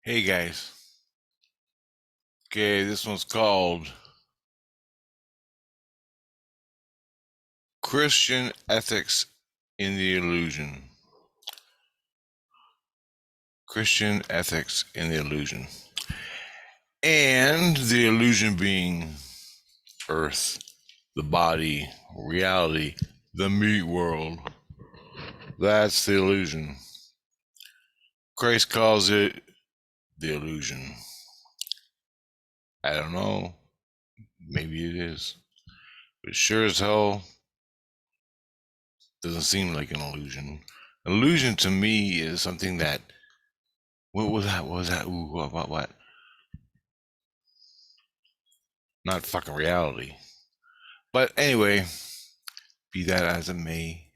Hey guys. Okay, this one's called Christian Ethics in the Illusion. Christian Ethics in the Illusion. And the illusion being Earth, the body, reality, the meat world. That's the illusion. Christ calls it the illusion. I don't know. Maybe it is. But sure as hell doesn't seem like an illusion. Illusion to me is something that what was that? What was that? Ooh, what? Not fucking reality. But anyway, be that as it may,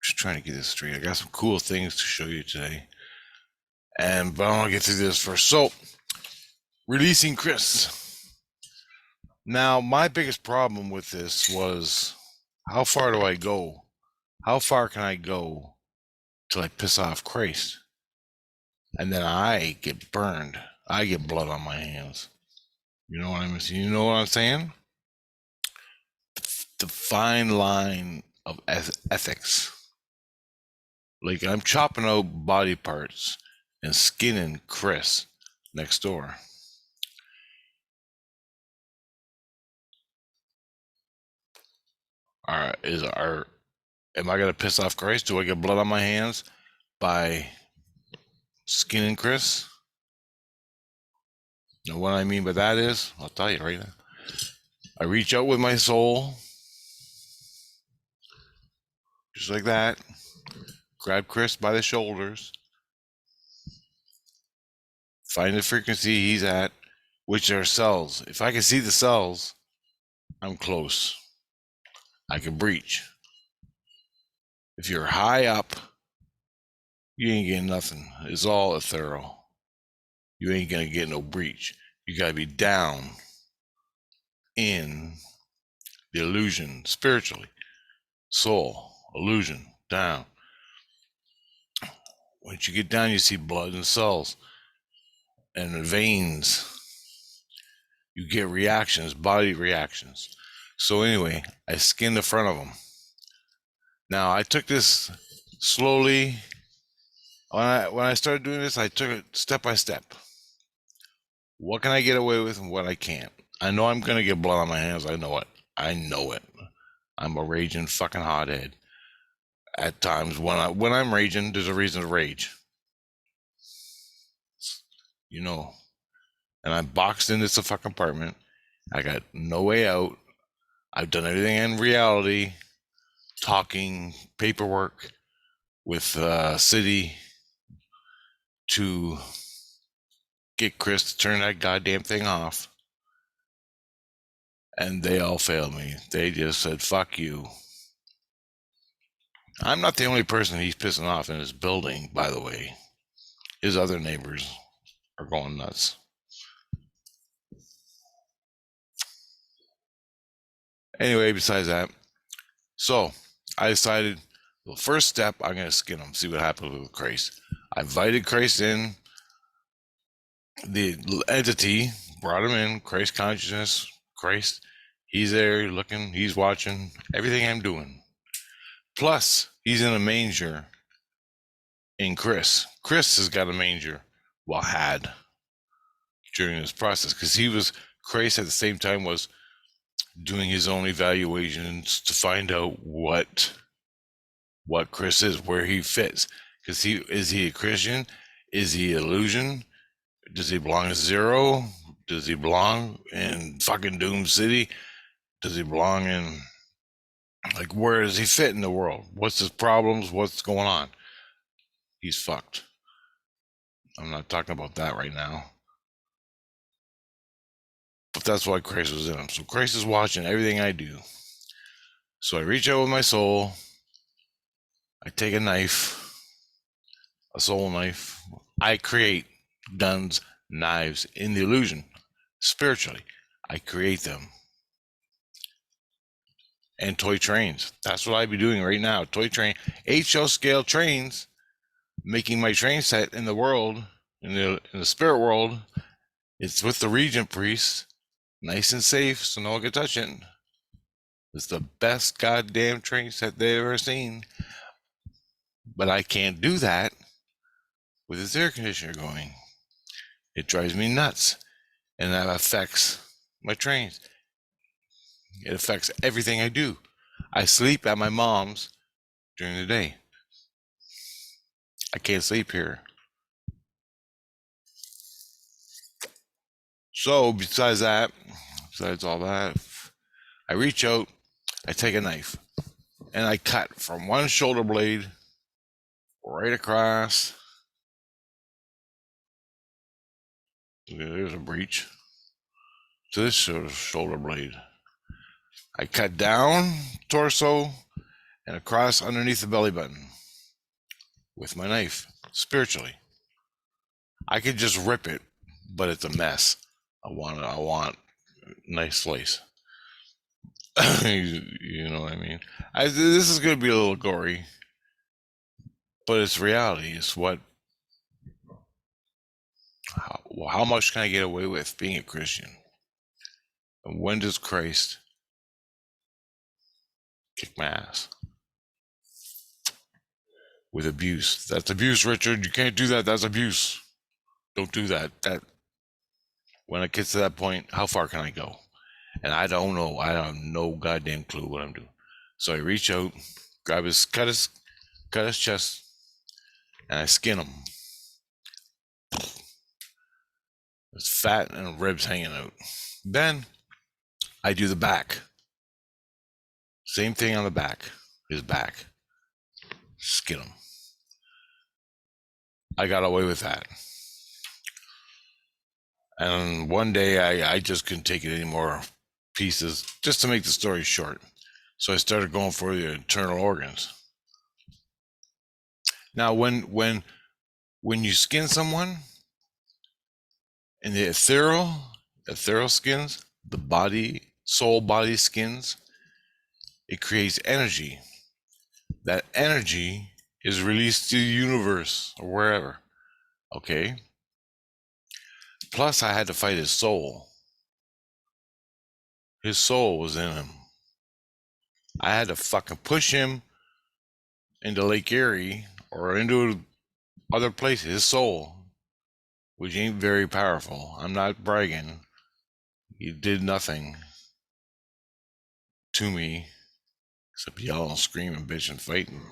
just trying to get this straight. I got some cool things to show you today. But I want to get through this first. So, releasing Chris. Now, my biggest problem with this was how far do I go? How far can I go till I piss off Christ? And then I get burned. I get blood on my hands. You know what I'm saying? You know what I'm saying? The fine line of ethics. Like I'm chopping out body parts and skinning Chris next door. Am I gonna piss off Chris? Do I get blood on my hands by skinning Chris? Now what I mean by that is, I'll tell you right now. I reach out with my soul, just like that, grab Chris by the shoulders, find the frequency he's at, which are cells. If I can see the cells, I'm close. I can breach. If you're high up, you ain't getting nothing. It's all ethereal. You ain't gonna get no breach. You gotta be down in the illusion spiritually. Soul, illusion, down. Once you get down, you see blood and cells and veins. You get reactions, body reactions. So anyway, I skinned the front of them. Now I took this slowly. When I started doing this, I took it step by step. What can I get away with and what I can't? I know I'm gonna get blood on my hands. I know it. I know it. I'm a raging fucking hothead. At times, when I'm raging, there's a reason to rage. You know. And I'm boxed in this fucking apartment. I got no way out. I've done everything in reality, talking, paperwork with city to get Chris to turn that goddamn thing off. And they all failed me. They just said, fuck you. I'm not the only person he's pissing off in his building, by the way. His other neighbors are going nuts. Anyway, besides that, so I decided the first step, I'm going to skin him, see what happens with Christ. I invited Christ in. The entity brought him in, Christ consciousness, Christ. He's there looking, he's watching everything I'm doing. Plus, he's in a manger in Chris. Chris has got a manger, well, had during this process, because Christ at the same time was doing his own evaluations to find out what Chris is, where he fits. Because is he a Christian? Is he illusion? Does he belong to Zero? Does he belong in fucking Doom City? Does he belong in, like, where does he fit in the world? What's his problems? What's going on? He's fucked. I'm not talking about that right now. But that's why Christ was in him. So Christ is watching everything I do. So I reach out with my soul. I take a knife, a soul knife. I create guns, knives in the illusion. Spiritually, I create them. And toy trains. That's what I'd be doing right now. Toy train, HO scale trains, making my train set in the world in the spirit world, it's with the regent priest, nice and safe, so no one can touch it. It's the best goddamn train set they've ever seen. But I can't do that with this air conditioner going. It drives me nuts, and that affects my trains. It affects everything I do. I sleep at my mom's during the day. I can't sleep here. So besides all that, I reach out, I take a knife, and I cut from one shoulder blade right across. There's a breach to this shoulder blade. I cut down torso and across underneath the belly button with my knife, spiritually. I could just rip it, but it's a mess. I want nice slice. You know what I mean? This is going to be a little gory, but it's reality. It's how much can I get away with being a Christian? And when does Christ kick my ass? With abuse. That's abuse, Richard. You can't do that. That's abuse. Don't do that. When it gets to that point, how far can I go? And I don't know. I have no goddamn clue what I'm doing. So I reach out, grab cut his chest, and I skin him. It's fat and ribs hanging out. Then I do the back. Same thing on the back. His back. Skin him. I got away with that. And one day I just couldn't take it anymore. Pieces, just to make the story short. So I started going for the internal organs. Now, when you skin someone, in the ethereal skins, the soul body skins, it creates energy. That energy is released to the universe or wherever. Okay. Plus, I had to fight his soul. His soul was in him. I had to fucking push him into Lake Erie or into other places. His soul, which ain't very powerful. I'm not bragging. He did nothing to me except yelling, screaming, bitching, fighting.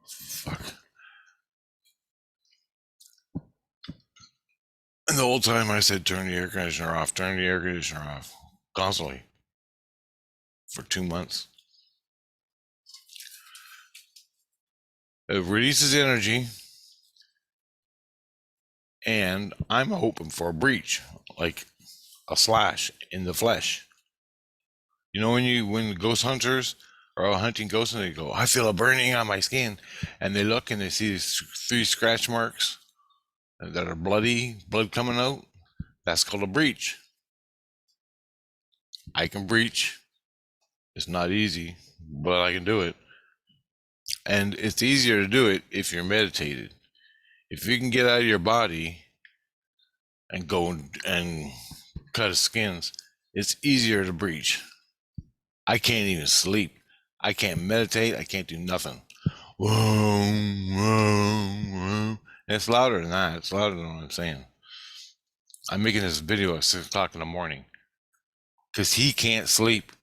Fuck. And the whole time I said, turn the air conditioner off, constantly, for 2 months. It releases energy, and I'm hoping for a breach, like a slash in the flesh. You know, when ghost hunters are out hunting ghosts and they go, I feel a burning on my skin, and they look and they see these 3 scratch marks that are blood coming out. That's called a breach. I can breach. It's not easy, but I can do it. And it's easier to do it if you're meditated. If you can get out of your body and go and cut his skins, it's easier to breach. I can't even sleep. I can't meditate. I can't do nothing. And it's louder than that. It's louder than what I'm saying. I'm making this video at 6 o'clock in the morning because he can't sleep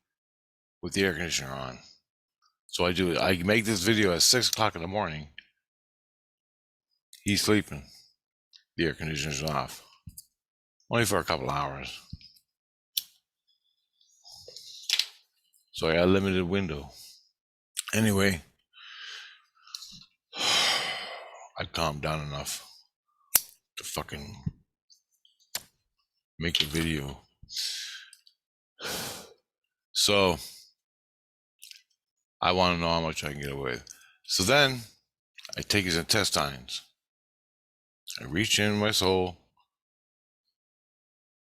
with the air conditioner on. So I do it. I make this video at 6 o'clock in the morning. He's sleeping. The air conditioner's off. Only for a couple hours. So I got a limited window. Anyway, I calmed down enough to fucking make a video. So I want to know how much I can get away with. So then I take his intestines. I reach in my soul,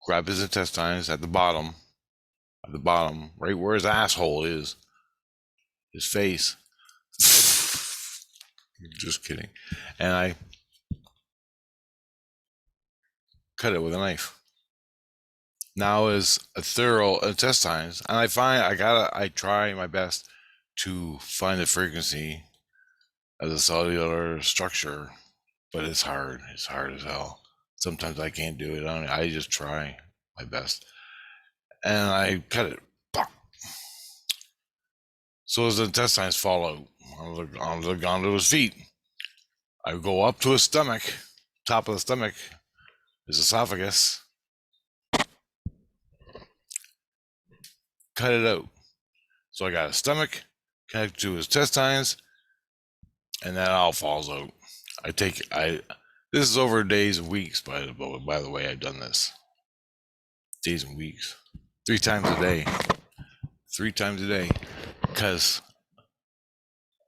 grab his intestines at the bottom, right where his asshole is, his face. Just kidding. And I cut it with a knife. Now is a thorough intestines, and I try my best to find the frequency as a cellular structure, but it's hard. It's hard as hell. Sometimes I can't do it. I just try my best, and I cut it. So his intestines fall out onto his feet. I go up to his stomach, top of the stomach, his esophagus, cut it out. So I got his stomach connected to his intestines, and that all falls out. This is over days and weeks, by the way, I've done this. Days and weeks. 3 times a day. 3 times a day. Because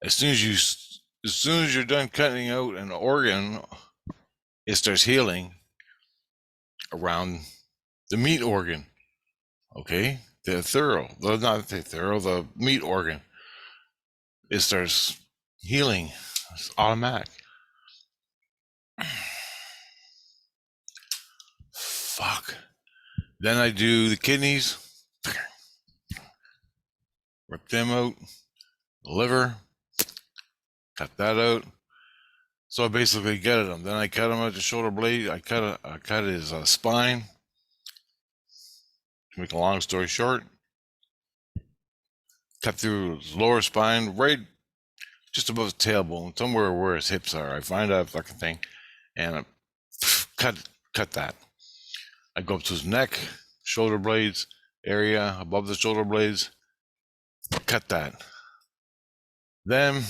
as soon as you're done cutting out an organ, it starts healing around the meat organ. Okay? The meat organ. It starts healing. It's automatic. Fuck. Then I do the kidneys, rip them out, the liver, cut that out. So I basically gutted him. Then I cut him at the shoulder blade. I cut his spine. To make a long story short, cut through his lower spine, right just above his tailbone, somewhere where his hips are. I find that fucking thing, and I cut that. I go up to his neck, shoulder blades area, above the shoulder blades, cut that. Then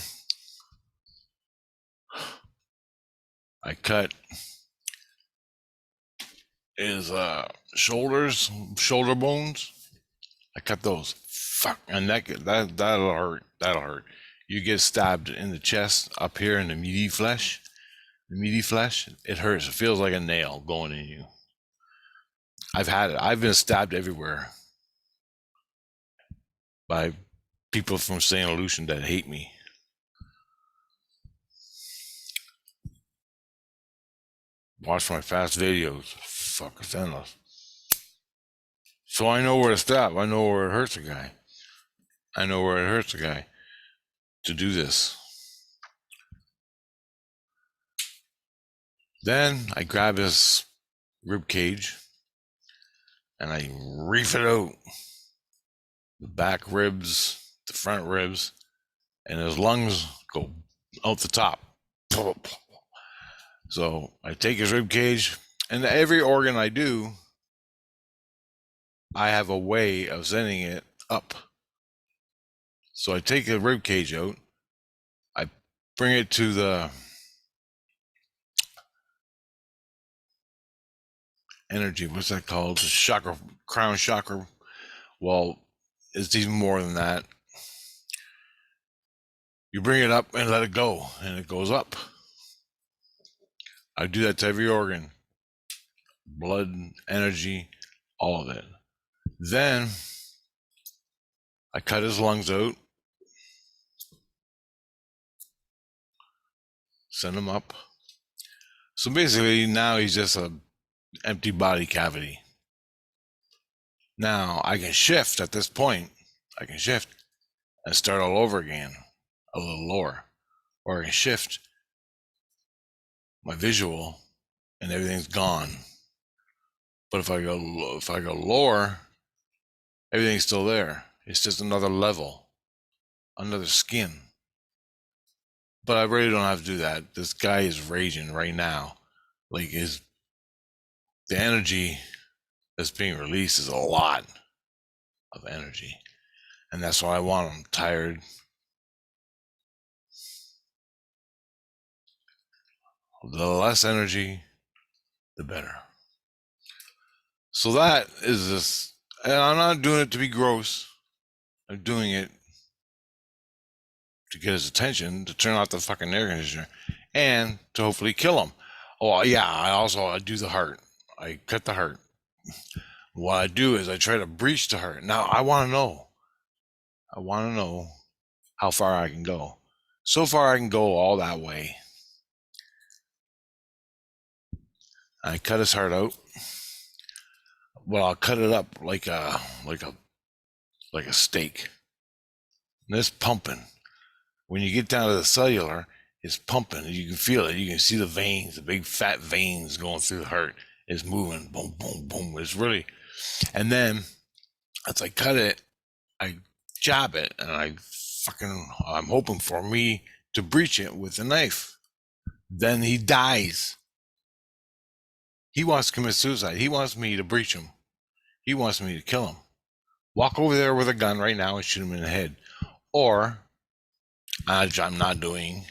I cut his shoulder bones. I cut those. Fuck, and that'll hurt. That'll hurt. You get stabbed in the chest up here in the meaty flesh. The meaty flesh, it hurts. It feels like a nail going in you. I've had it. I've been stabbed everywhere by people from St. Lucian that hate me. Watch my past videos. Fuck, it's endless. So I know where to stab. I know where it hurts a guy. I know where it hurts a guy to do this. Then I grab his rib cage and I reef it out. The back ribs, the front ribs, and his lungs go out the top. So I take his rib cage, and every organ I do, I have a way of sending it up. So I take the rib cage out, I bring it to the energy, what's that called? The chakra, crown chakra. Well, it's even more than that. You bring it up and let it go, and it goes up. I do that to every organ, blood, energy, all of it. Then I cut his lungs out, send him up. So basically now he's just an empty body cavity. Now I can shift at this point. I can shift and start all over again, a little lower. Or I can shift my visual and everything's gone. But if I go lower, everything's still there. It's just another level, another skin. But I really don't have to do that. This guy is raging right now. Like the energy that's being released is a lot of energy. And that's why I want him tired. The less energy, the better. So that is this, and I'm not doing it to be gross. I'm doing it to get his attention, to turn off the fucking air conditioner, and to hopefully kill him. Oh yeah, I do the heart. I cut the heart. What I do is I try to breach the heart. Now I want to know how far I can go. So far I can go all that way. I cut his heart out. Well, I'll cut it up like a steak. And it's pumping. When you get down to the cellular, it's pumping. You can feel it. You can see the veins, the big fat veins going through the heart. It's moving. Boom, boom, boom. It's really. And then as I cut it, I jab it, and I'm hoping for me to breach it with a knife. Then he dies. He wants to commit suicide. He wants me to breach him. He wants me to kill him. Walk over there with a gun right now and shoot him in the head. Or I'm not doing.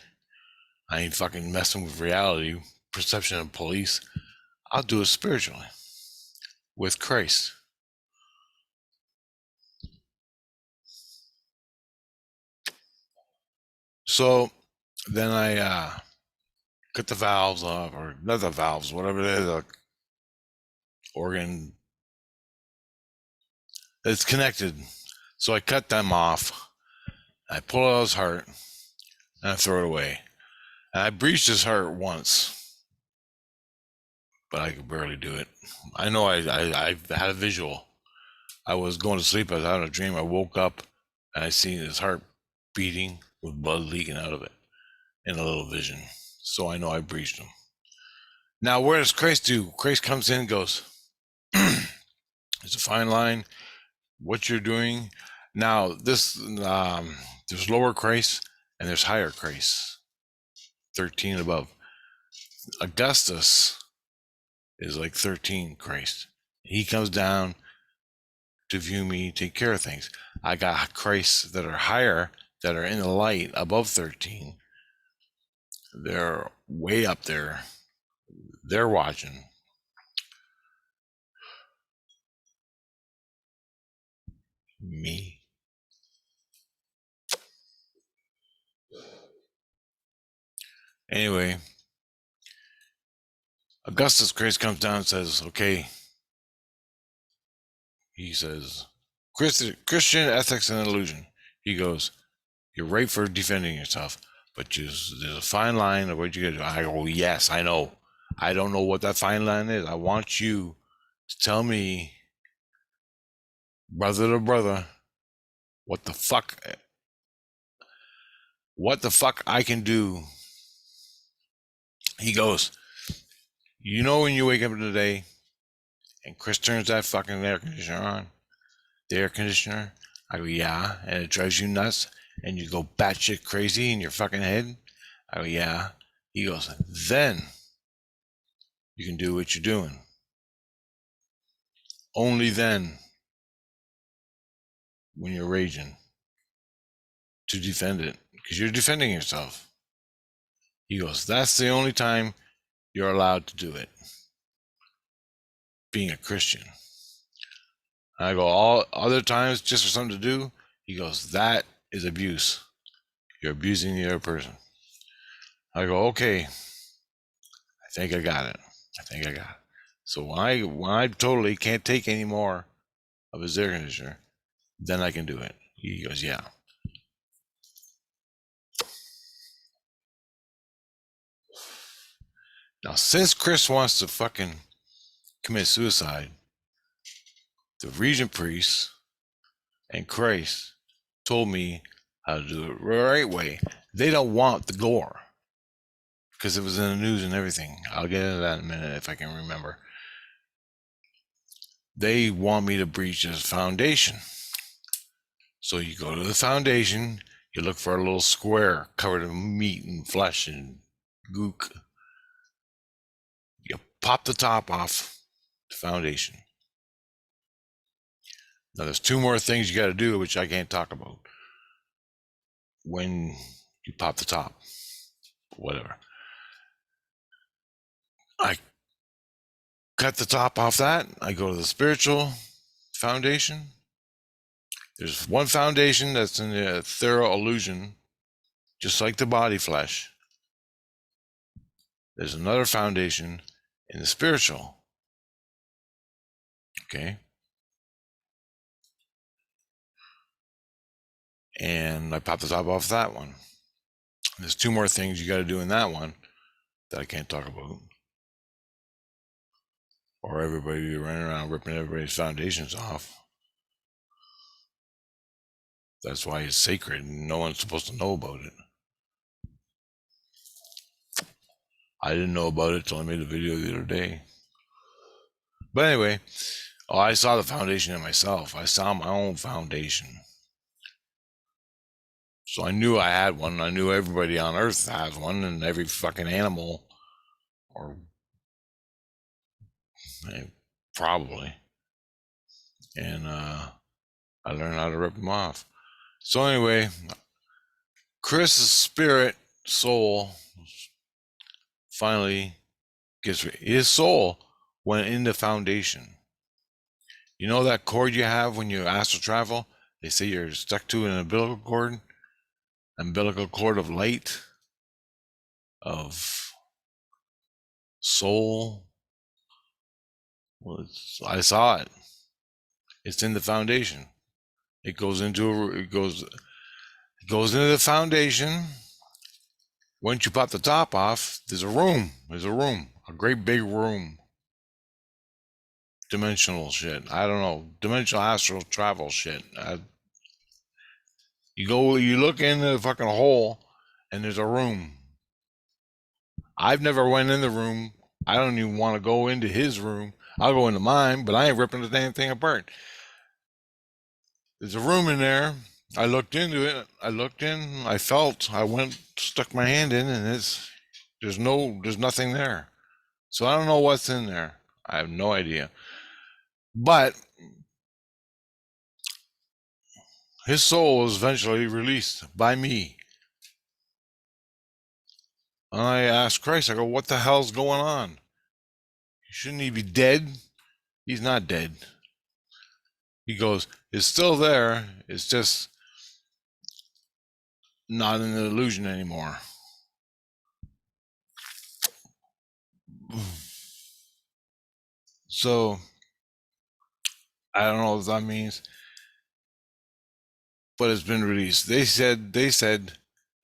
I ain't fucking messing with reality, perception of police. I'll do it spiritually with Christ. So then I cut the valves off, or not the valves, whatever it is, the organ that's connected. So I cut them off. I pull out his heart and I throw it away. And I breached his heart once, but I could barely do it. I know I had a visual. I was going to sleep. I was having a dream. I woke up and I seen his heart beating with blood leaking out of it in a little vision. So I know I breached him. Now, where does Christ do? Christ comes in and goes, it's a fine line. What you're doing. Now, this, there's lower Christ and there's higher Christ, 13 above. Augustus is like 13 Christ. He comes down to view me, take care of things. I got Christs that are higher, that are in the light above 13. They're way up there. They're watching. Me. Anyway, Augustus Christ comes down and says, okay. He says, Christian ethics and illusion. He goes, you're right for defending yourself, but there's a fine line of what you get. I go, yes, I know. I don't know what that fine line is. I want you to tell me, brother to brother, what the fuck I can do. He goes, you know, when you wake up in the day and Chris turns that fucking air conditioner on, the air conditioner, I go, yeah, and it drives you nuts and you go batshit crazy in your fucking head. I go, yeah. He goes, then you can do what you're doing. Only then, when you're raging, to defend it, because you're defending yourself. He goes, that's the only time you're allowed to do it, being a Christian. And I go, all other times, just for something to do? He goes, that is abuse. You're abusing the other person. I go, okay, I think I got it. So when I totally can't take any more of his air conditioner, then I can do it. He goes, yeah. Now, since Chris wants to fucking commit suicide, the Regent priest and Christ told me how to do it the right way. They don't want the gore because it was in the news and everything. I'll get into that in a minute if I can remember. They want me to breach his foundation. So you go to the foundation, you look for a little square covered in meat and flesh and gook. You pop the top off the foundation. Now there's two more things you got to do, which I can't talk about when you pop the top. Whatever. I cut the top off that. I go to the spiritual foundation. There's one foundation that's in the thorough illusion, just like the body flesh. There's another foundation in the spiritual. Okay. And I pop the top off that one. There's two more things you got to do in that one that I can't talk about. or everybody running around ripping everybody's foundations off. That's why it's sacred and no one's supposed to know about it. I didn't know about it till I made a video the other day. But anyway, I saw the foundation in myself. I saw my own foundation. So I knew I had one. I knew everybody on Earth has one, and every fucking animal, or probably. And I learned how to rip them off. So anyway, Chris's spirit soul finally gets his soul went into foundation. You know that cord you have when you astral travel? They say you're stuck to an umbilical cord of light, of soul. Well, I saw it. It's in the foundation. It goes into the foundation. Once you pop the top off, there's a room, a great big room. Dimensional shit. I don't know. Dimensional astral travel shit. You look in the fucking hole, and there's a room. I've never went in the room. I don't even want to go into his room. I'll go into mine, but I ain't ripping the damn thing apart. There's a room in there. I looked into it. I felt. I went, stuck my hand in, and there's nothing there. So I don't know what's in there. I have no idea. But his soul was eventually released by me. And I asked Christ, I go, what the hell's going on? Shouldn't he be dead? He's not dead. He goes, it's still there. It's just not an illusion anymore. So I don't know what that means, but it's been released. They said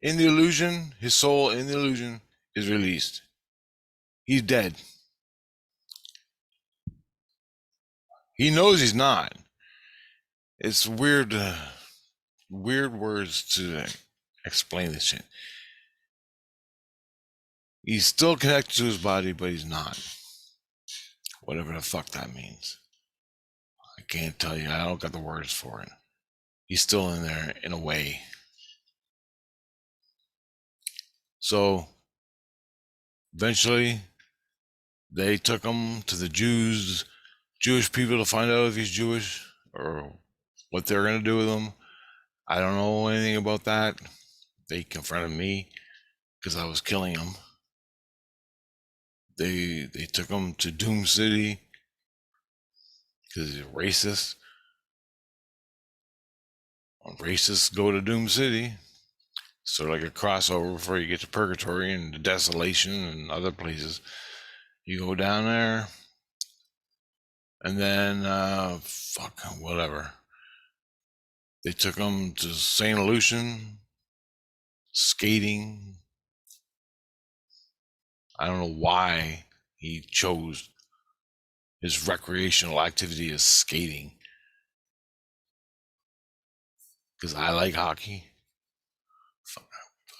in the illusion, his soul in the illusion is released. He's dead. He knows he's not. It's weird words to explain this shit. He's still connected to his body, but he's not. Whatever the fuck that means. I can't tell you. I don't got the words for it. He's still in there in a way. So eventually they took him to the Jewish people to find out if he's Jewish or what they're going to do with him. I don't know anything about that. They confronted me because I was killing him. They took him to Doom City because he's a racist. Racists go to Doom City. Sort of like a crossover before you get to Purgatory and the Desolation and other places. You go down there, and then whatever. They took him to St. Lucian, skating. I don't know why he chose his recreational activity as skating. Because I like hockey.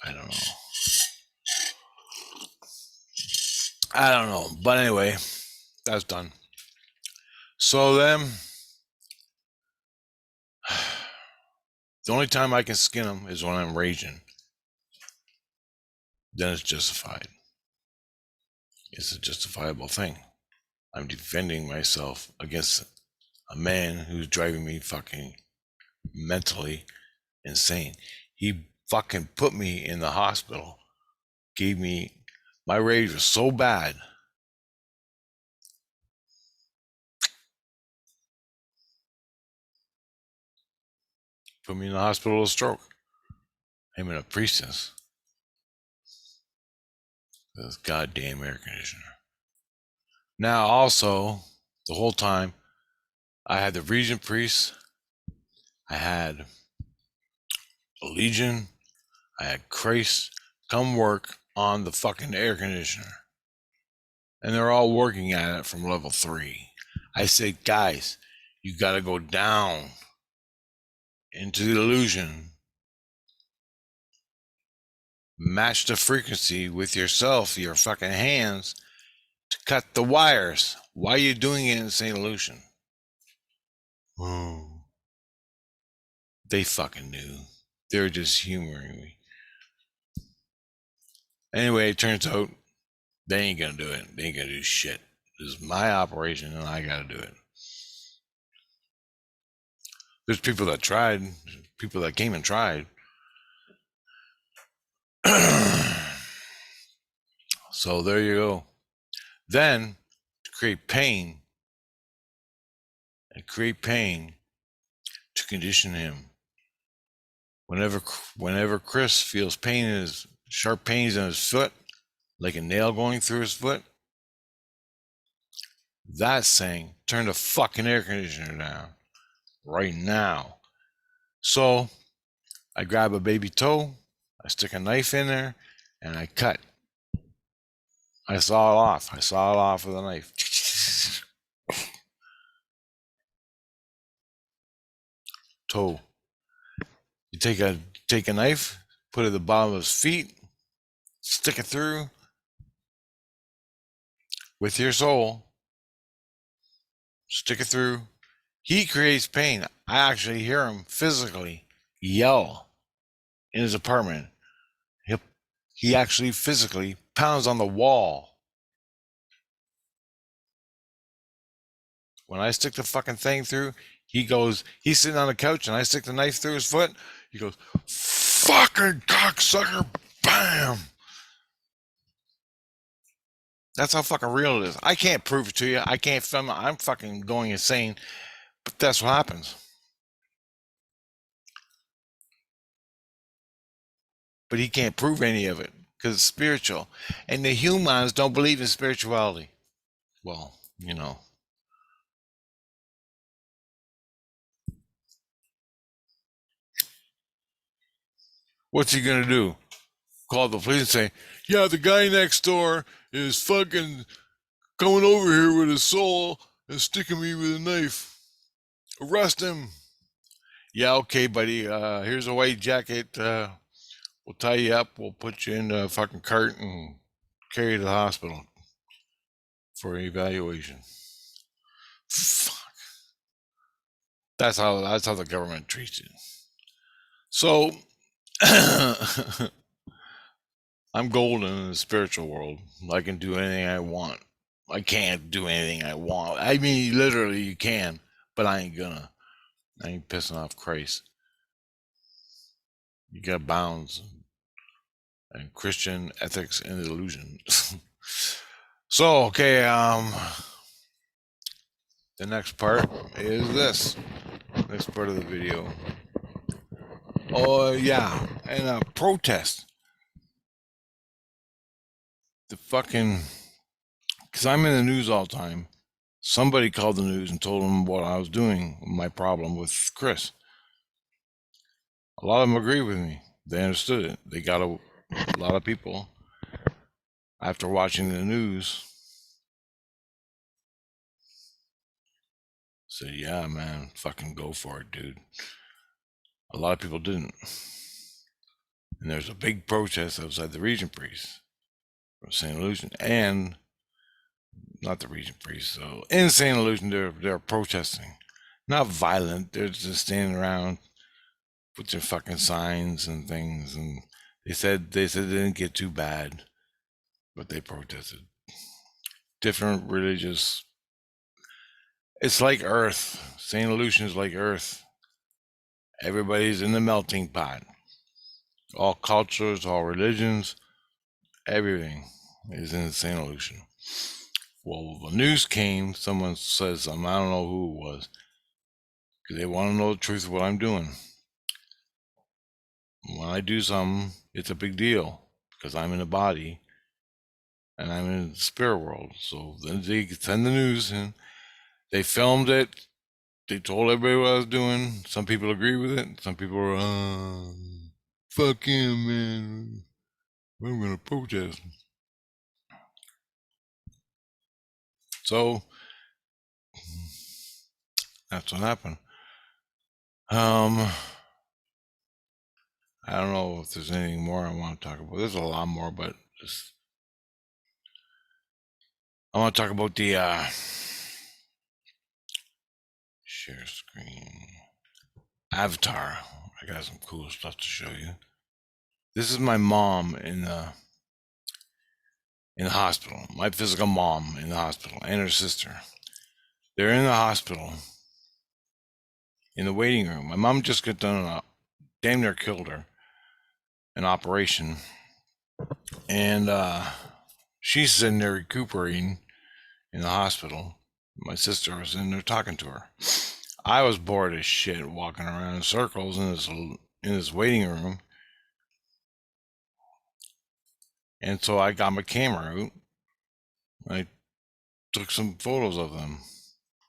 I don't know. But anyway, that's done. So then, the only time I can skin him is when I'm raging. Then it's justified. It's a justifiable thing. I'm defending myself against a man who's driving me fucking mentally insane. He fucking put me in the hospital. My rage was so bad. Put me in the hospital with a stroke. Him and a priestess. This goddamn air conditioner. Now also, the whole time, I had the Regent priest. I had a Legion. I had Christ come work on the fucking air conditioner. and they're all working at it from level 3. I said, guys, you got to go down into the illusion, match the frequency with yourself, your fucking hands, to cut the wires. Why are you doing it in St. Lucian? Oh, they fucking knew. They were just humoring me. Anyway, it turns out they ain't gonna do it. They ain't gonna do shit. This is my operation, and I gotta do it. There's people that tried, people that came and tried. So there you go. Then to create pain to condition him. Whenever Chris feels pain in his sharp pains in his foot, like a nail going through his foot, that's saying turn the fucking air conditioner down right now. So I grab a baby toe, I stick a knife in there, and I cut. I saw it off. I saw it off with a knife. Toe. You take a knife, put it at the bottom of his feet, stick it through with your soul. Stick it through. He creates pain. I actually hear him physically yell in his apartment. He actually physically pounds on the wall. When I stick the fucking thing through, he's sitting on the couch and I stick the knife through his foot. He goes, fucking cocksucker, bam. That's how fucking real it is. I can't prove it to you. I can't film it. I'm fucking going insane. But that's what happens. But he can't prove any of it because it's spiritual. And the humans don't believe in spirituality. Well, you know. What's he gonna do? Call the police and say, yeah, the guy next door is fucking coming over here with his soul and sticking me with a knife. Arrest him. Yeah, okay, buddy. Here's a white jacket. We'll tie you up. We'll put you in a fucking cart and carry you to the hospital for evaluation. Fuck. That's how the government treats it. So I'm golden in the spiritual world. I can do anything I want. I can't do anything I want. I mean, literally, you can, but I ain't gonna. I ain't pissing off Christ. You got bounds and Christian ethics and illusion. So, okay, the next part is this. Next part of the video. Oh, yeah, and a protest. The fucking, because I'm in the news all the time. Somebody called the news and told them what I was doing, my problem with Chris. A lot of them agree with me. They understood it. They got a lot of people after watching the news said, yeah, man, fucking go for it, dude. A lot of people didn't. And there's a big protest outside the Regent Priest from St. Lucian, and not the Regent Priest. So in St. Lucian, they're protesting, not violent. They're just standing around with their fucking signs and things. And they said it didn't get too bad, but they protested. Different religious. It's like Earth. St. Lucian is like Earth. Everybody's in the melting pot. All cultures, all religions, everything is in St. Lucian. Well, the news came, someone says something, I don't know who it was, because they want to know the truth of what I'm doing. When I do something, it's a big deal, because I'm in a body, and I'm in the spirit world. So then they send the news, and they filmed it, they told everybody what I was doing. Some people agree with it, some people are, fuck him, man, I'm gonna protest. So that's what happened. I don't know if there's anything more I want to talk about. There's a lot more, but just I want to talk about the share screen avatar. I got some cool stuff to show you. This is my mom in the hospital. My physical mom in the hospital and her sister. They're in the hospital in the waiting room. My mom just got done damn near killed her, an operation, and she's sitting there recuperating in the hospital. My sister was in there talking to her. I was bored as shit walking around in circles in this waiting room. And so I got my camera out. I took some photos of them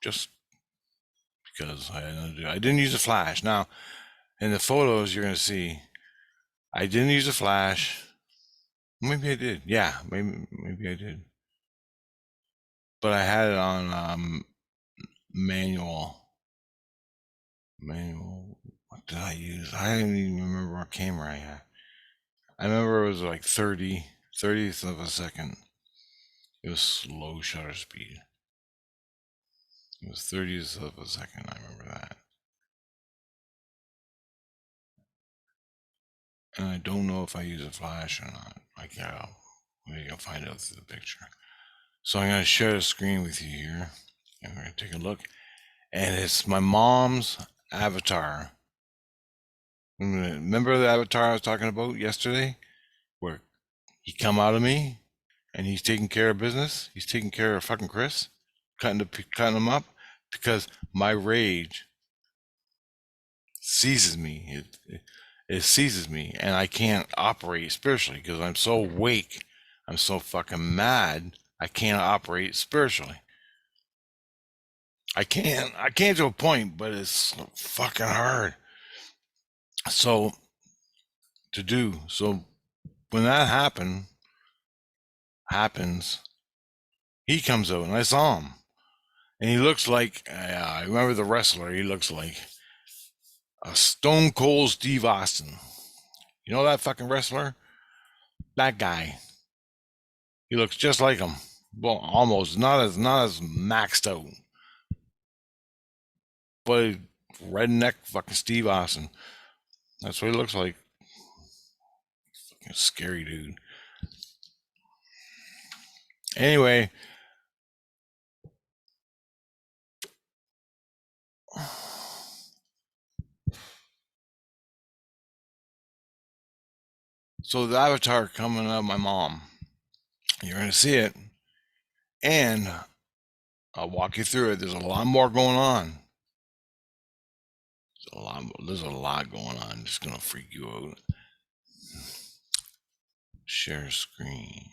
just because I didn't use a flash. Now, in the photos you're going to see, I didn't use a flash. Maybe I did. Yeah, maybe I did. But I had it on manual. What did I use? I didn't even remember what camera I had. I remember it was like 30th of a second. It was slow shutter speed. It was 30th of a second. I remember that. And I don't know if I use a flash or not. Maybe I'll find out through the picture. So I'm going to share the screen with you here. And we're going to take a look. And it's my mom's avatar. Remember the avatar I was talking about yesterday? Where he come out of me and he's taking care of business? He's taking care of fucking Chris? Cutting him up? Because my rage seizes me. It seizes me and I can't operate spiritually because I'm so awake. I'm so fucking mad. I can't operate spiritually. I can to a point, but it's fucking hard. So when that happens, he comes out and I saw him. And he looks like I remember the wrestler, he looks like a Stone Cold Steve Austin. You know that fucking wrestler? That guy. He looks just like him. Well, almost not as maxed out. But redneck fucking Steve Austin. That's what he looks like. Fucking scary dude. Anyway, so the avatar coming out of my mom. You're gonna see it, and I'll walk you through it. There's a lot more going on. There's a lot going on. It's gonna freak you out. Share screen.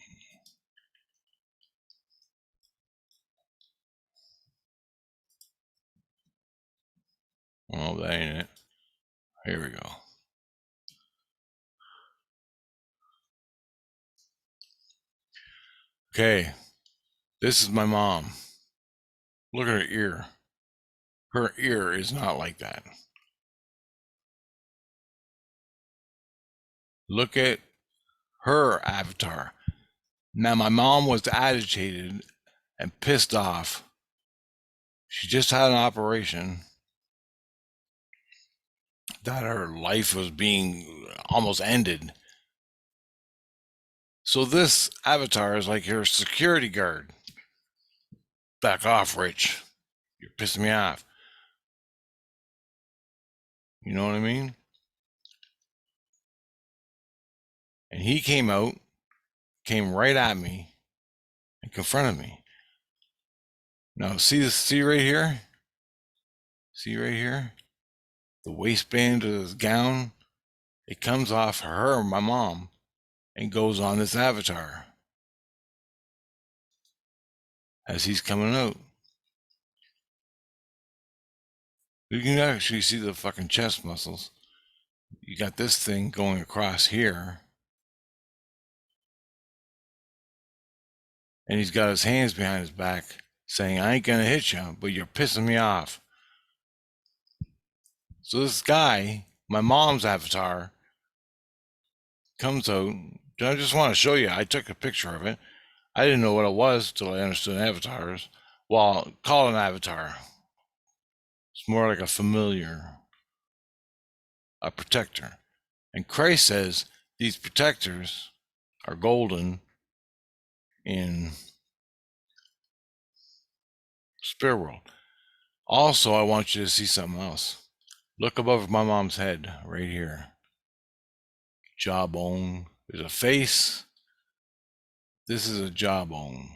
Oh, that ain't it. Here we go. Okay, this is my mom. Look at her ear. Her ear is not like that. Look at her avatar. Now, my mom was agitated and pissed off. She just had an operation that her life was being almost ended. So this avatar is like your security guard. Back off, Rich. You're pissing me off. You know what I mean? And he came right at me, and confronted me. Now, see right here? See right here? The waistband of his gown, it comes off her, my mom, and goes on this avatar as he's coming out. You can actually see the fucking chest muscles. You got this thing going across here. And he's got his hands behind his back saying, I ain't gonna hit you, but you're pissing me off. So this guy, my mom's avatar, comes out. I just want to show you. I took a picture of it. I didn't know what it was till I understood avatars. Well, call it an avatar. It's more like a familiar, a protector. And Christ says these protectors are golden in spirit world. Also, I want you to see something else. Look above my mom's head, right here. Jawbone. There's a face. This is a jawbone.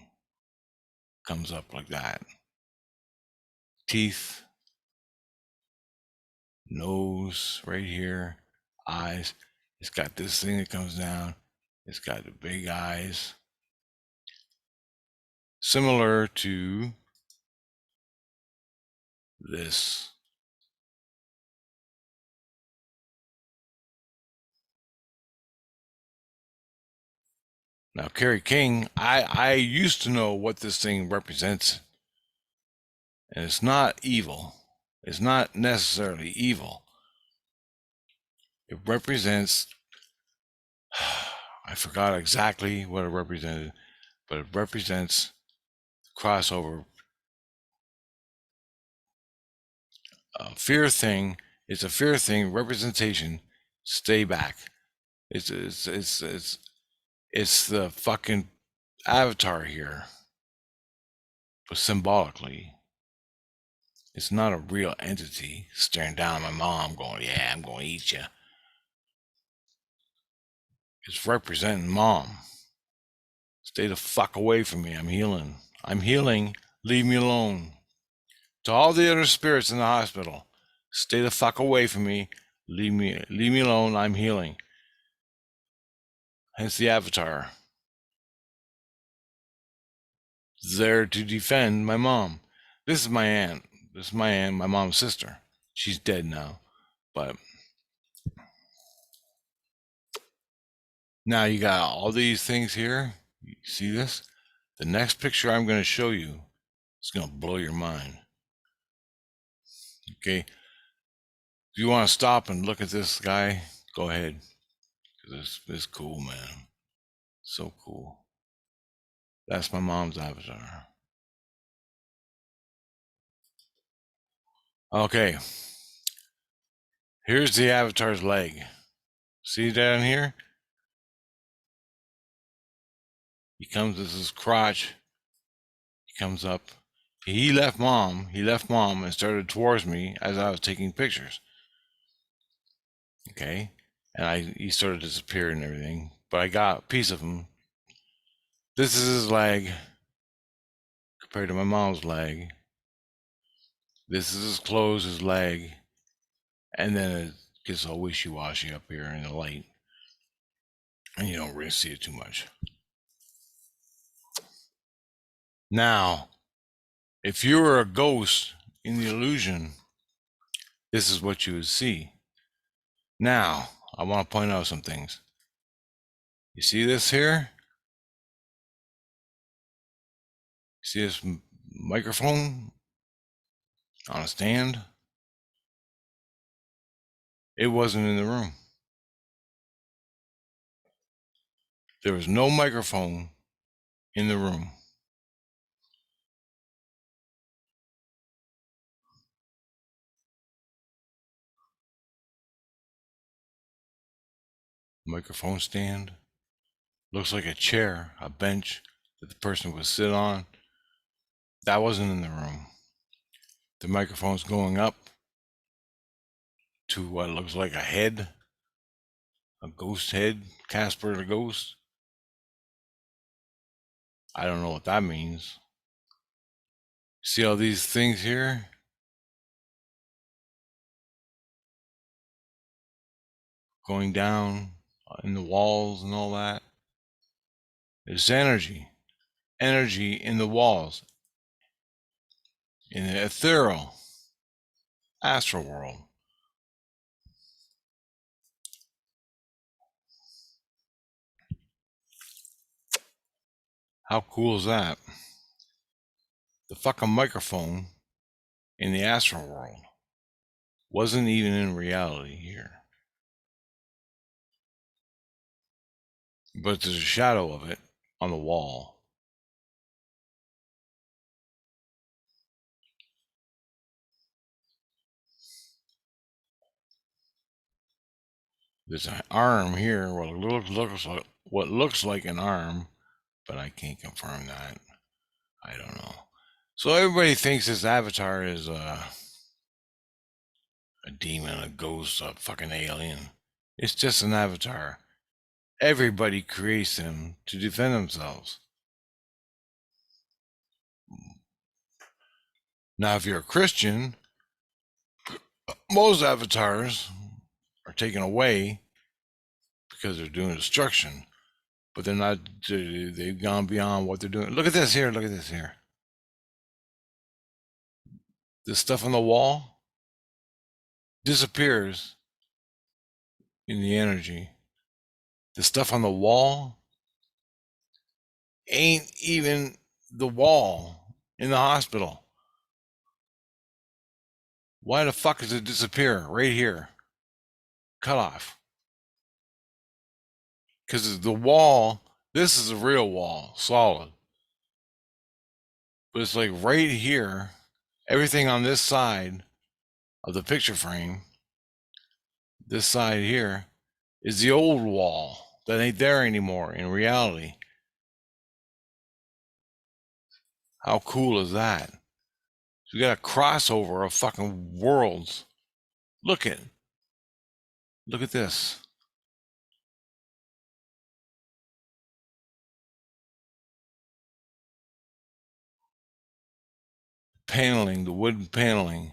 Comes up like that. Teeth. Nose right here. Eyes. It's got this thing that comes down. It's got the big eyes. Similar to this. Now, Kerry King, I used to know what this thing represents. And it's not evil. It's not necessarily evil. It represents, I forgot exactly what it represented, but it represents crossover. Fear thing. It's a fear thing representation. Stay back. It's the fucking avatar here, but symbolically. It's not a real entity staring down at my mom going, yeah, I'm going to eat you. It's representing mom. Stay the fuck away from me. I'm healing. I'm healing. Leave me alone. To all the other spirits in the hospital, stay the fuck away from me. Leave me alone. I'm healing. Hence the avatar. There to defend my mom. This is my aunt. This is my aunt, my mom's sister. She's dead now. But now you got all these things here. You see this? The next picture I'm going to show you is going to blow your mind. Okay? If you want to stop and look at this guy, go ahead. Because it's cool, man. So cool. That's my mom's avatar. Okay. Here's the avatar's leg. See down here? He comes with his crotch. He comes up. He left mom. He left mom and started towards me as I was taking pictures. Okay. And he started to disappear and everything. But I got a piece of him. This is his leg compared to my mom's leg. This is his clothes, his leg. And then it gets all wishy-washy up here in the light. And you don't really see it too much. Now, if you were a ghost in the illusion, this is what you would see. Now, I want to point out some things. You see this here? See this microphone on a stand? It wasn't in the room. There was no microphone in the room. Microphone stand. Looks like a chair, a bench that the person would sit on. That wasn't in the room. The microphone's going up to what looks like a head, a ghost head, Casper the Ghost. I don't know what that means. See all these things here? Going down in the walls and all that. There's energy. Energy in the walls. In the ethereal astral world. How cool is that? The fucking microphone in the astral world wasn't even in reality here. But there's a shadow of it on the wall. There's an arm here, what looks like an arm, but I can't confirm that. I don't know. So everybody thinks this avatar is a demon, a ghost, a fucking alien. It's just an avatar. Everybody creates them to defend themselves. Now, if you're a Christian, most avatars are taken away because they're doing destruction, but they're not. They've gone beyond what they're doing. Look at this here. Look at this here. This stuff on the wall disappears in the energy. The stuff on the wall ain't even the wall in the hospital. Why the fuck does it disappear right here? Cut off. Because the wall, this is a real wall, solid. But it's like right here, everything on this side of the picture frame, this side here, is the old wall that ain't there anymore in reality. How cool is that? So you got a crossover of fucking worlds. Look at this. Paneling, the wooden paneling,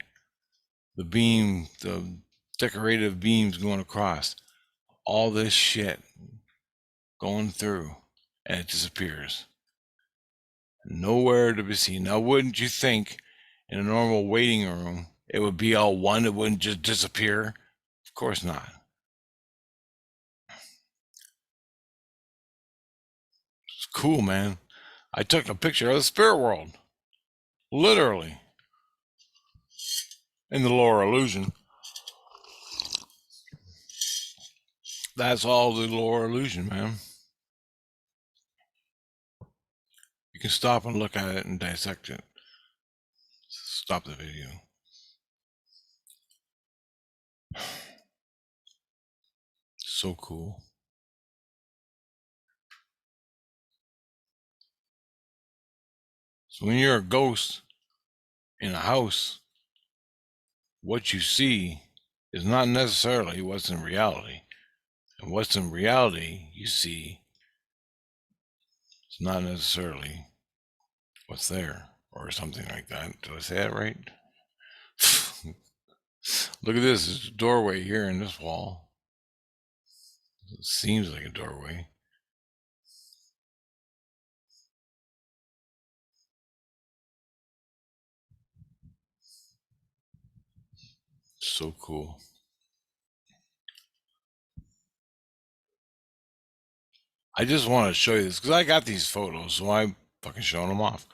the beam, the decorative beams going across, all this shit going through, and it disappears. Nowhere to be seen. Now, wouldn't you think in a normal waiting room it would be all one, it wouldn't just disappear? Of course not. It's cool, man. I took a picture of the spirit world, literally, in the lower illusion. That's all the lower illusion, man. You can stop and look at it and dissect it. Stop the video. So cool. So when you're a ghost in a house, what you see is not necessarily what's in reality. And what's in reality, you see, it's not necessarily what's there or something like that. Did I say that right? Look at this. There's a doorway here in this wall. It seems like a doorway. So cool. I just want to show you this because I got these photos, so I'm fucking showing them off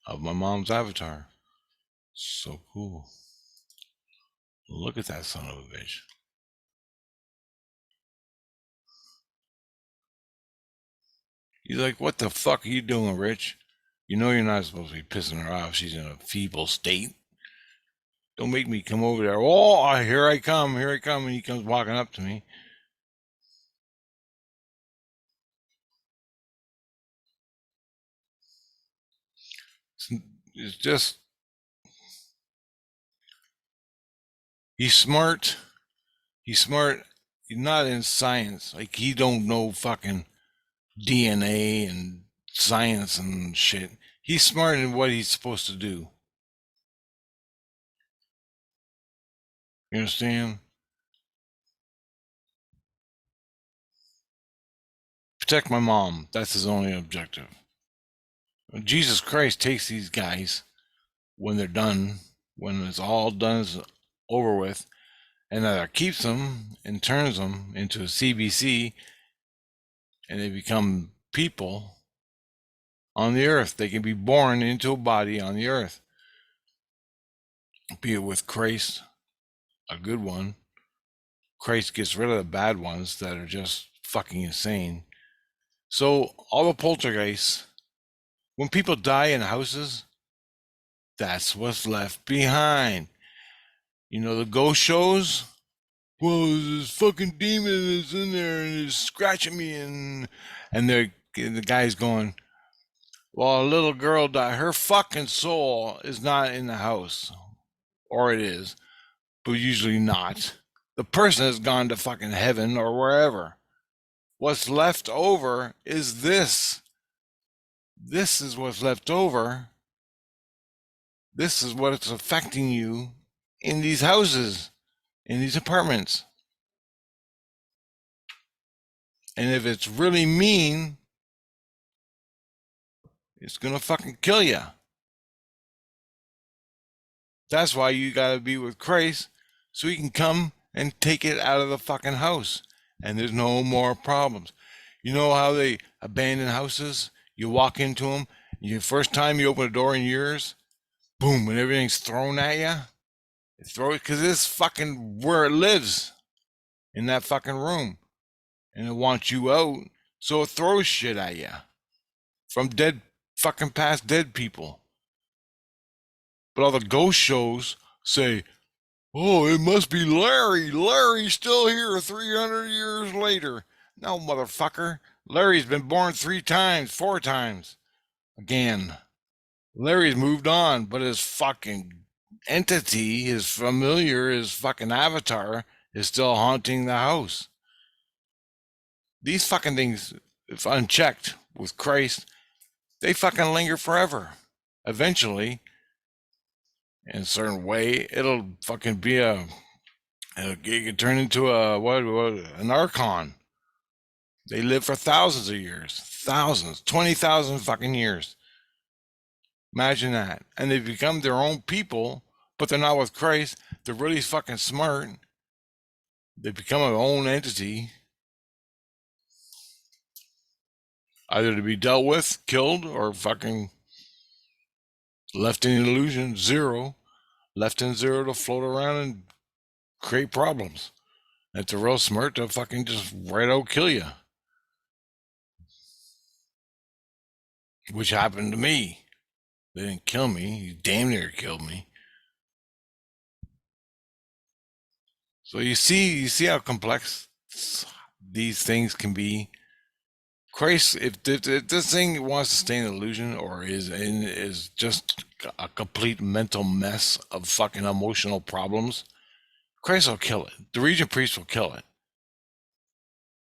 of my mom's avatar. So cool. Look at that son of a bitch. He's like, what the fuck are you doing, Rich? You know you're not supposed to be pissing her off. She's in a feeble state. Don't make me come over there. Oh, here I come. And he comes walking up to me. It's just, he's smart. He's smart. He's not in science. Like, he don't know fucking DNA and science and shit. He's smart in what he's supposed to do. You understand? Protect my mom. That's his only objective. Jesus Christ takes these guys when they're done, when it's all done, is over with, and either keeps them and turns them into a CBC and they become people on the earth. They can be born into a body on the earth. Be it with Christ, a good one. Christ gets rid of the bad ones that are just fucking insane. So all the poltergeists, when people die in houses, that's what's left behind. You know the ghost shows? Well, this fucking demon is in there and is scratching me, and the guy's going, well, a little girl died. Her fucking soul is not in the house, or it is, but usually not. The person has gone to fucking heaven or wherever. What's left over is this. This is what's left over. This is what's affecting you in these houses, in these apartments. And if it's really mean, it's gonna fucking kill you. That's why you gotta be with Christ, so he can come and take it out of the fucking house. And there's no more problems. You know how they abandon houses? You walk into them, the first time you open a door in years, boom, and everything's thrown at you. Throw it because it's fucking where it lives, in that fucking room, and it wants you out, so it throws shit at you from dead fucking past dead people. But all the ghost shows say, oh, it must be Larry. Larry's still here 300 years later. No, motherfucker. Larry's been born 3 times, 4 times. Again. Larry's moved on, but his fucking entity, his familiar, his fucking avatar is still haunting the house. These fucking things, if unchecked with Christ, they fucking linger forever. Eventually, in a certain way, it'll fucking be it could turn into an archon. They live for thousands of years, 20,000 fucking years. Imagine that. And they become their own people, but they're not with Christ. They're really fucking smart. They become their own entity, either to be dealt with, killed, or fucking left in illusion, zero, left in zero to float around and create problems. And if they're real smart, they'll fucking just right out kill you. Which happened to me. They didn't kill me. He damn near killed me. So you see how complex these things can be. Christ, if this thing wants to stay in illusion or is just a complete mental mess of fucking emotional problems, Christ will kill it. The Regent Priest will kill it.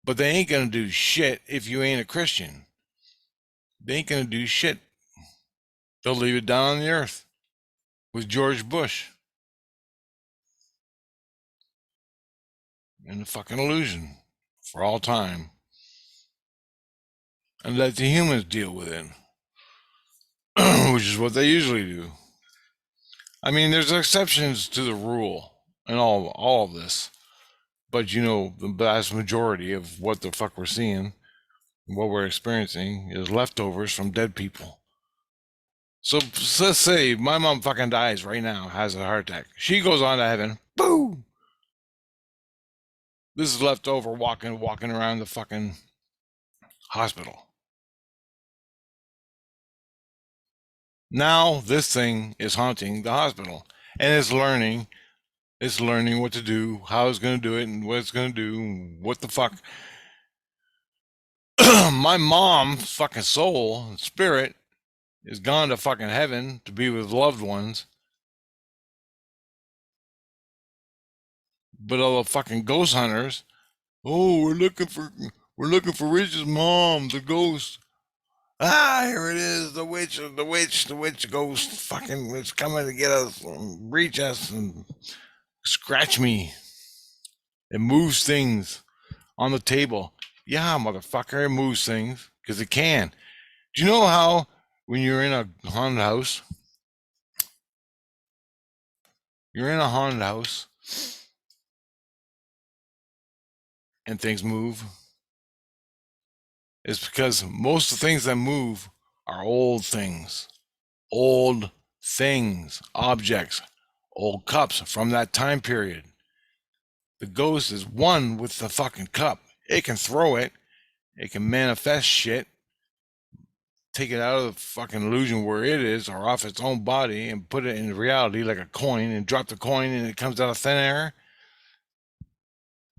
But they ain't gonna do shit if you ain't a Christian. They ain't gonna do shit. They'll leave it down on the earth with George Bush in the fucking illusion for all time. And let the humans deal with it, which is what they usually do. I mean, there's exceptions to the rule and all of this, but you know, the vast majority of what the fuck we're seeing, what we're experiencing, is leftovers from dead people. So let's say my mom fucking dies right now, has a heart attack. She goes on to heaven. Boom. This is leftover walking around the fucking hospital. Now this thing is haunting the hospital, and it's learning what to do, how it's going to do it, and what it's going to do, what the fuck. My mom's fucking soul and spirit is gone to fucking heaven to be with loved ones. But all the fucking ghost hunters, oh, we're looking for Rich's mom, the ghost. Ah, here it is, the witch ghost fucking it's coming to get us, reach us and scratch me. It moves things on the table. Yeah, motherfucker, it moves things because it can. Do you know how when you're in a haunted house, and things move? It's because most of the things that move are old things, objects, old cups from that time period. The ghost is one with the fucking cup. It can throw it, it can manifest shit, take it out of the fucking illusion where it is or off its own body and put it in reality like a coin and drop the coin and it comes out of thin air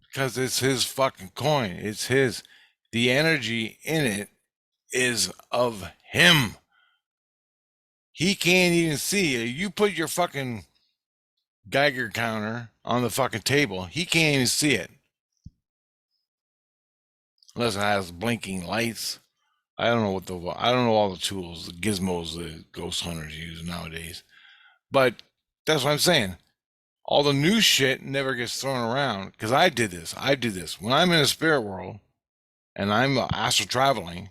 because it's his fucking coin. It's his. The energy in it is of him. He can't even see it. You put your fucking Geiger counter on the fucking table, he can't even see it. Unless it has blinking lights. I don't know all the tools, the gizmos that ghost hunters use nowadays. But that's what I'm saying. All the new shit never gets thrown around because I did this. When I'm in a spirit world and I'm astral traveling,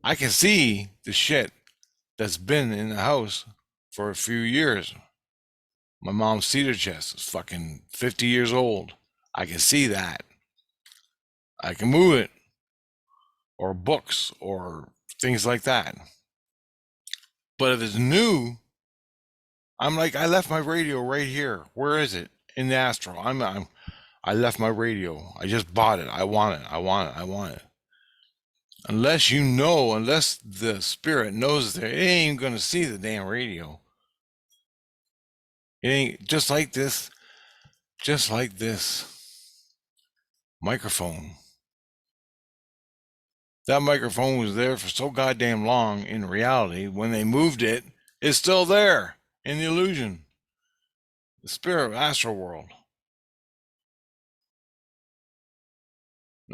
I can see the shit that's been in the house for a few years. My mom's cedar chest is fucking 50 years old. I can see that. I can move it. Or books or things like that. But if it's new, I'm like, I left my radio right here. Where is it? In the astral. I left my radio. I just bought it. I want it. Unless the spirit knows that it ain't gonna see the damn radio. It ain't just like this microphone. That microphone was there for so goddamn long. In reality, when they moved it, it's still there in the illusion. The spirit of astral world.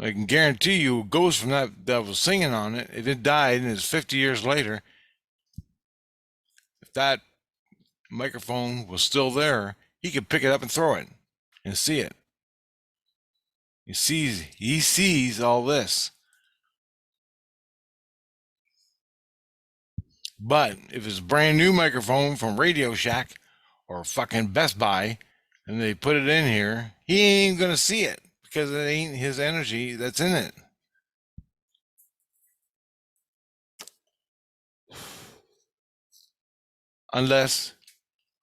I can guarantee you a ghost from that was singing on it, if it died and it's 50 years later, if that microphone was still there, he could pick it up and throw it and see it. He sees all this. But if it's a brand new microphone from Radio Shack or fucking Best Buy and they put it in here, he ain't gonna see it because it ain't his energy that's in it. Unless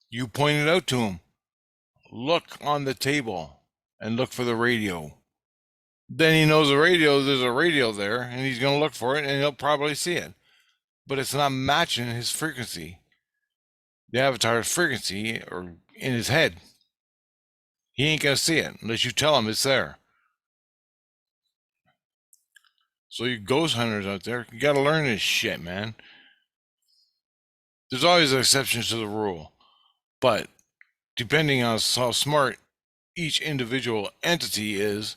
you point it out to him. Look on the table and look for the radio. Then he knows there's a radio there, and he's going to look for it, and he'll probably see it. But it's not matching his frequency. The avatar's frequency or in his head. He ain't going to see it unless you tell him it's there. So you ghost hunters out there, you got to learn this shit, man. There's always exceptions to the rule. But depending on how smart each individual entity is,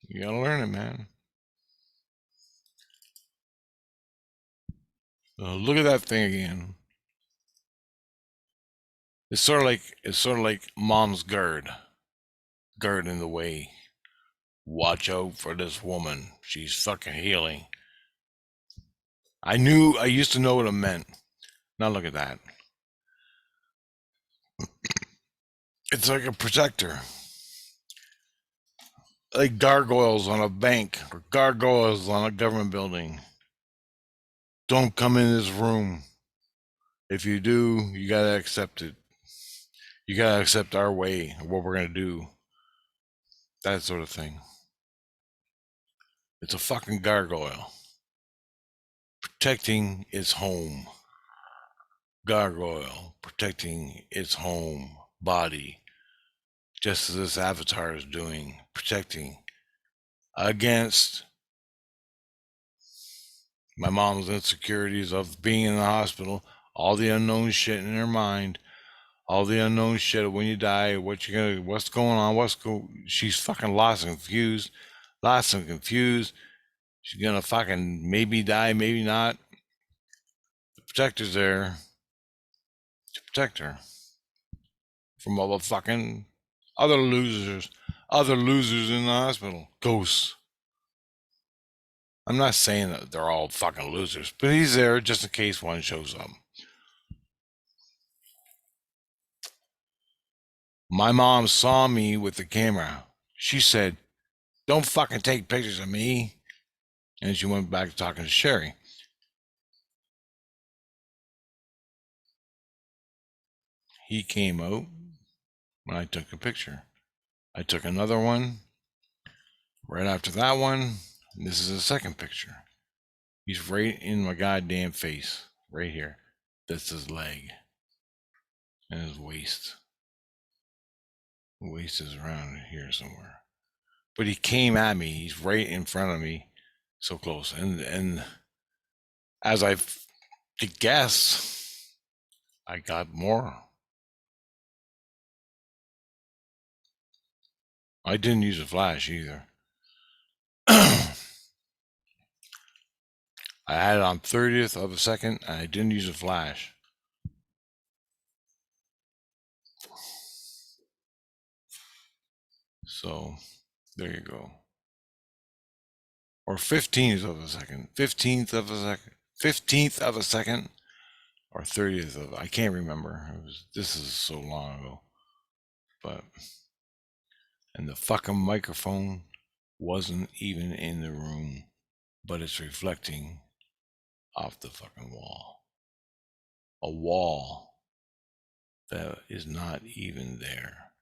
you gotta learn it, man. Look at that thing again. It's sort of like mom's guard in the way. Watch out for this woman. She's fucking healing. I used to know what it meant. Now look at that. It's like a protector. Like gargoyles on a bank or gargoyles on a government building. Don't come in this room. If you do, you gotta accept it. You gotta accept our way of what we're gonna do. That sort of thing. It's a fucking gargoyle. Protecting its home. Gargoyle protecting its home body. Just as this avatar is doing. Protecting against my mom's insecurities of being in the hospital, all the unknown shit in her mind, all the unknown shit of when you die, what's going on, she's fucking lost and confused. She's gonna fucking maybe die, maybe not. The protector's there to protect her from all the fucking other losers in the hospital. Ghosts. I'm not saying that they're all fucking losers, but he's there just in case one shows up. My mom saw me with the camera. She said, "Don't fucking take pictures of me." And she went back to talking to Sherry. He came out when I took a picture. I took another one right after that one. This is the second picture. He's right in my goddamn face, right here. That's his leg and his waist. The waist is around here somewhere. But he came at me. He's right in front of me, so close. And as I could guess, I got more. I didn't use a flash either. I had it on 30th of a second, and I didn't use a flash. So there you go. Or 15th of a second. 15th of a second. 15th of a second. Or 30th of, I can't remember. This is so long ago. But, and the fucking microphone wasn't even in the room, but it's reflecting off the fucking wall. A wall that is not even there.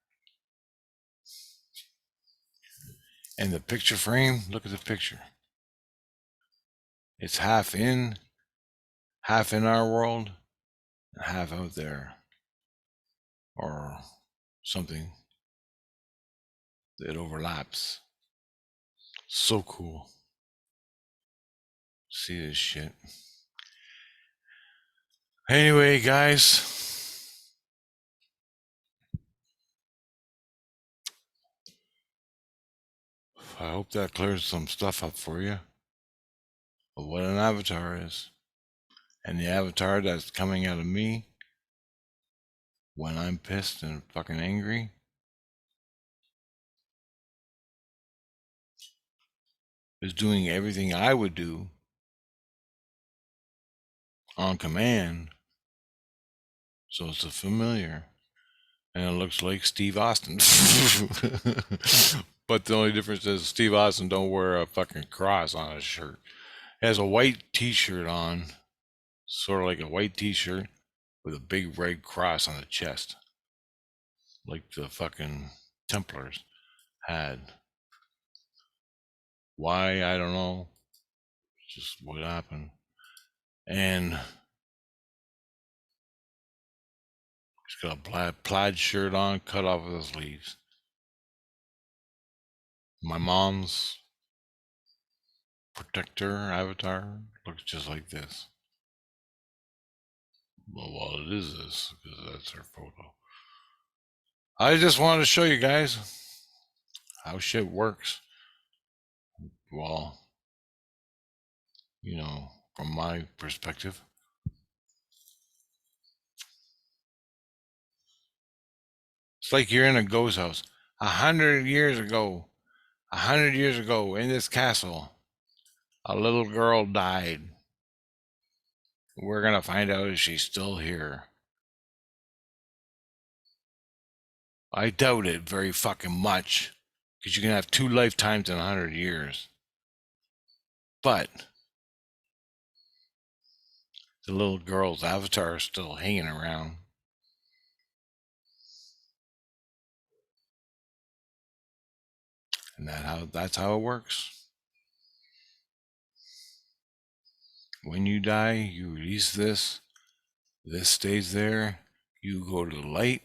And the picture frame, look at the picture. It's half in our world, and half out there. Or something that overlaps. So cool. See this shit. Anyway, guys, I hope that clears some stuff up for you of what an avatar is. And the avatar that's coming out of me when I'm pissed and fucking angry is doing everything I would do on command. So it's a familiar. And it looks like Steve Austin. But the only difference is Steve Austin don't wear a fucking cross on his shirt. He has a white t-shirt on, sort of like a white t-shirt with a big red cross on the chest, like the fucking Templars had. Why, I don't know. Just what happened. And he's got a plaid shirt on, cut off with the sleeves. My mom's protector avatar looks just like this. Well, it is this, because that's her photo. I just wanted to show you guys how shit works. Well, you know, from my perspective. It's like you're in a ghost house. 100 years ago, in this castle, a little girl died. We're gonna find out if she's still here. I doubt it very fucking much, because you can have 2 lifetimes in 100 years. But the little girl's avatar is still hanging around. And that's how it works. When you die, you release this. This stays there. You go to the light.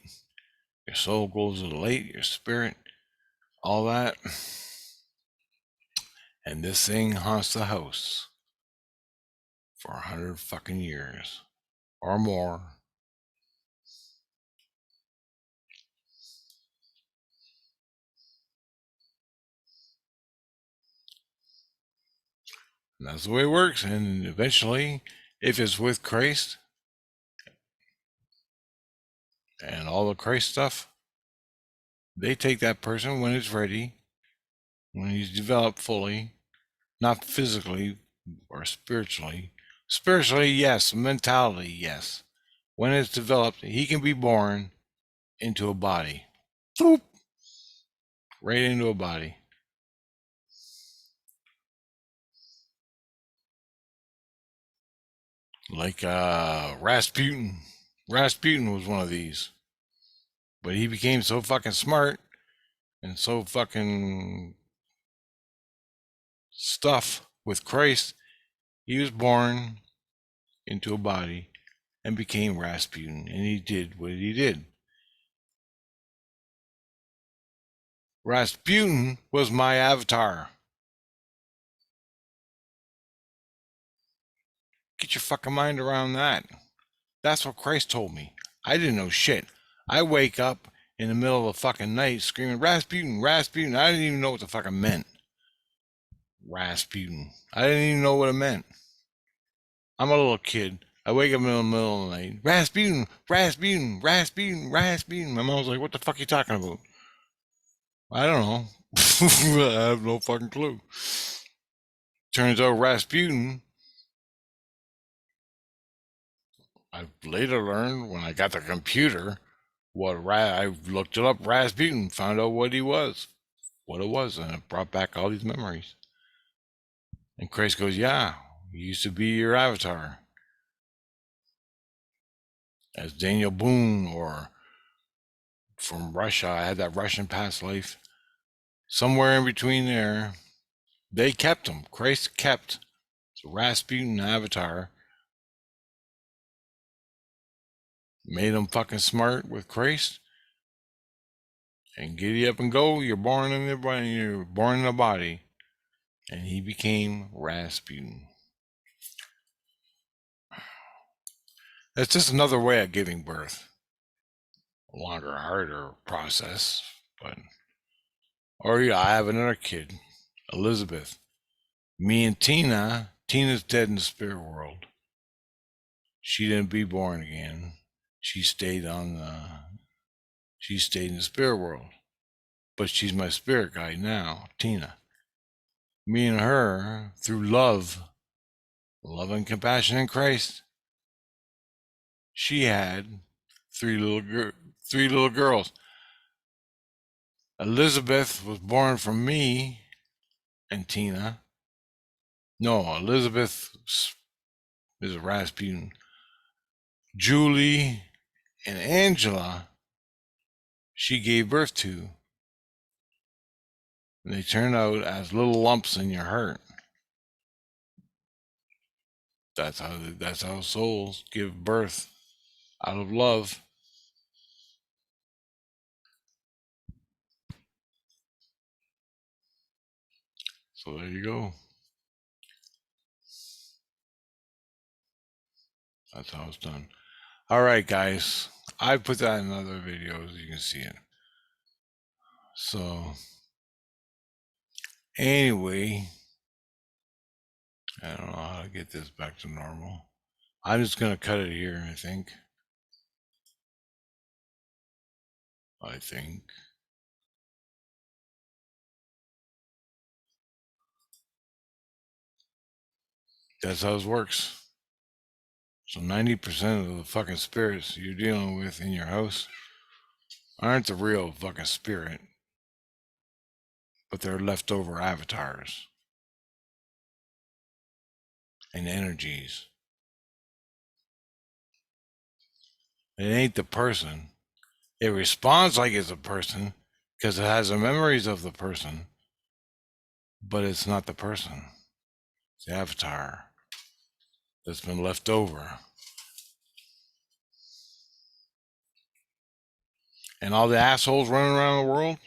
Your soul goes to the light, your spirit, all that. And this thing haunts the house for 100 fucking years or more. And that's the way it works. And eventually, if it's with Christ and all the Christ stuff, they take that person when it's ready, when he's developed fully, not physically or spiritually. Spiritually, yes. Mentality, yes. When it's developed, he can be born into a body. Boop, right into a body. Like Rasputin. Rasputin was one of these. But he became so fucking smart and so fucking stuff with Christ, he was born into a body and became Rasputin, and he did what he did. Rasputin was my avatar. Get your fucking mind around that. That's what Christ told me. I didn't know shit. I wake up in the middle of the fucking night screaming, Rasputin, Rasputin. I didn't even know what the fuck it meant. Rasputin. I didn't even know what it meant. I'm a little kid. I wake up in the middle of the night. Rasputin, Rasputin, Rasputin, Rasputin. My mom's like, what the fuck are you talking about? I don't know. I have no fucking clue. Turns out Rasputin, I later learned when I got the computer, I looked it up, Rasputin, found out what it was, and it brought back all these memories. And Christ goes, yeah, you used to be your avatar. As Daniel Boone, or from Russia, I had that Russian past life. Somewhere in between there, they kept him. Christ kept the Rasputin avatar, made him fucking smart with Christ, and giddy up and go. You're born in the body. You're born in a body, and he became Rasputin. That's just another way of giving birth. A longer, harder process, but. Or yeah, I have another kid, Elizabeth. Me and Tina. Tina's dead in the spirit world. She didn't be born again. She stayed in the spirit world. But she's my spirit guide now, Tina. Me and her, through love and compassion in Christ, she had three little girls. Elizabeth was born from me and Tina. No, Elizabeth is a Rasputin. Julie and Angela, she gave birth to. And they turn out as little lumps in your heart. That's how souls give birth, out of love. So there you go. That's how it's done. All right, guys. I put that in other videos. You can see it. So anyway, I don't know how to get this back to normal. I'm just gonna cut it here, I think. That's how it works. So 90% of the fucking spirits you're dealing with in your house aren't the real fucking spirit, but they're leftover avatars and energies. It ain't the person. It responds like it's a person because it has the memories of the person, but it's not the person. It's the avatar that's been left over. And all the assholes running around the world,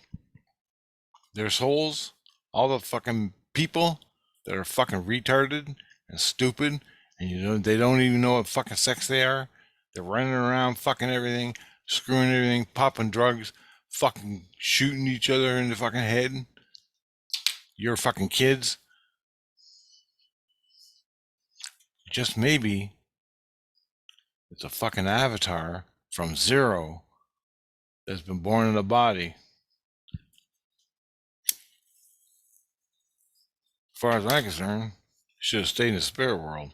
their souls, all the fucking people that are fucking retarded and stupid, and they don't even know what fucking sex they are. They're running around fucking everything, screwing everything, popping drugs, fucking shooting each other in the fucking head. You're fucking kids. Just maybe it's a fucking avatar from zero that's been born in a body. As far as I'm concerned, should have stayed in the spirit world.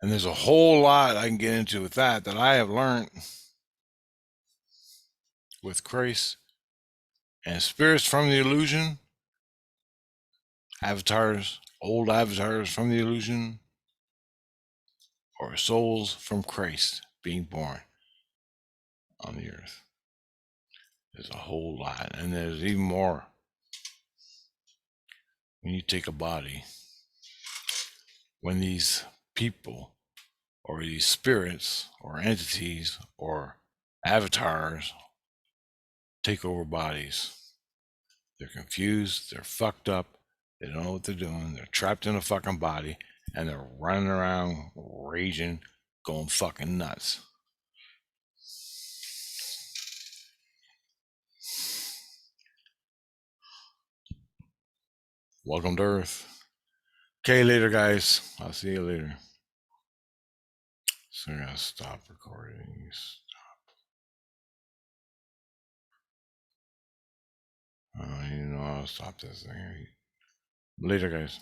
And there's a whole lot I can get into with that I have learned with Christ, and spirits from the illusion, avatars, old avatars from the illusion, or souls from Christ being born on the earth. There's a whole lot, and there's even more. When you take a body, when these people or these spirits or entities or avatars take over bodies, they're confused, they're fucked up, they don't know what they're doing, they're trapped in a fucking body, and they're running around raging, going fucking nuts. Welcome to Earth. Okay, later, guys. I'll see you later. So I'm gonna stop recording. Stop. You know, I'll stop this thing. Later, guys.